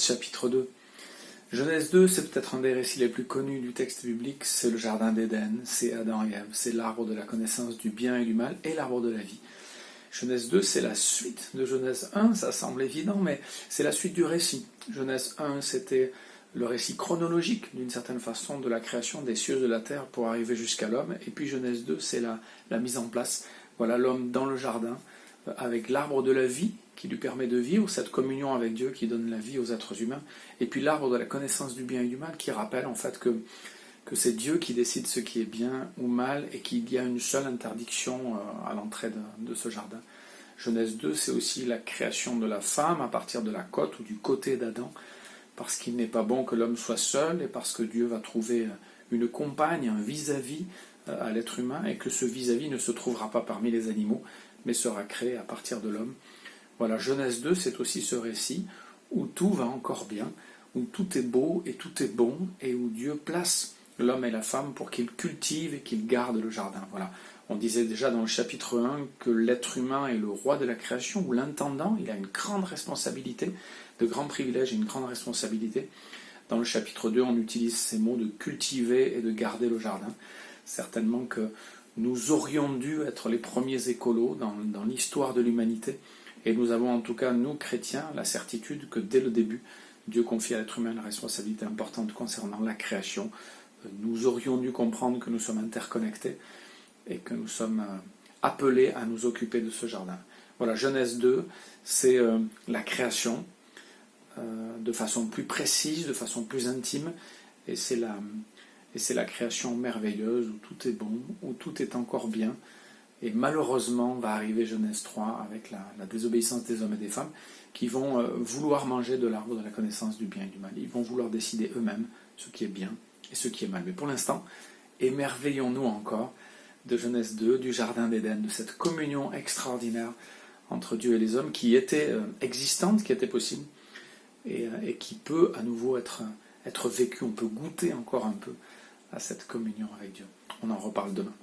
chapitre 2. Genèse 2, c'est peut-être un des récits les plus connus du texte biblique, c'est le jardin d'Éden, c'est Adam et Ève, c'est l'arbre de la connaissance du bien et du mal et l'arbre de la vie. Genèse 2, c'est la suite de Genèse 1, ça semble évident, mais c'est la suite du récit. Genèse 1, c'était le récit chronologique, d'une certaine façon, de la création des cieux et de la terre pour arriver jusqu'à l'homme, et puis Genèse 2, c'est la mise en place. Voilà l'homme dans le jardin, avec l'arbre de la vie qui lui permet de vivre, cette communion avec Dieu qui donne la vie aux êtres humains, et puis l'arbre de la connaissance du bien et du mal qui rappelle en fait que c'est Dieu qui décide ce qui est bien ou mal et qu'il y a une seule interdiction à l'entrée de ce jardin. Genèse 2, c'est aussi la création de la femme à partir de la côte ou du côté d'Adam, parce qu'il n'est pas bon que l'homme soit seul et parce que Dieu va trouver une compagne, un vis-à-vis à l'être humain, et que ce vis-à-vis ne se trouvera pas parmi les animaux, mais sera créé à partir de l'homme. Voilà, Genèse 2, c'est aussi ce récit où tout va encore bien, où tout est beau et tout est bon, et où Dieu place l'homme et la femme pour qu'ils cultivent et qu'ils gardent le jardin. Voilà. On disait déjà dans le chapitre 1 que l'être humain est le roi de la création, ou l'intendant, il a une grande responsabilité, de grands privilèges et une grande responsabilité. Dans le chapitre 2, on utilise ces mots de cultiver et de garder le jardin. Certainement que nous aurions dû être les premiers écolos dans l'histoire de l'humanité, et nous avons en tout cas, nous chrétiens, la certitude que dès le début, Dieu confie à l'être humain la responsabilité importante concernant la création. Nous aurions dû comprendre que nous sommes interconnectés et que nous sommes appelés à nous occuper de ce jardin. Voilà, Genèse 2, c'est la création de façon plus précise, de façon plus intime, et c'est la création merveilleuse où tout est bon, où tout est encore bien. Et malheureusement, va arriver Genèse 3 avec la désobéissance des hommes et des femmes qui vont vouloir manger de l'arbre de la connaissance du bien et du mal. Ils vont vouloir décider eux-mêmes ce qui est bien et ce qui est mal. Mais pour l'instant, émerveillons-nous encore de Genèse 2, du jardin d'Éden, de cette communion extraordinaire entre Dieu et les hommes qui était existante, qui était possible et qui peut à nouveau être vécue. On peut goûter encore un peu à cette communion avec Dieu. On en reparle demain.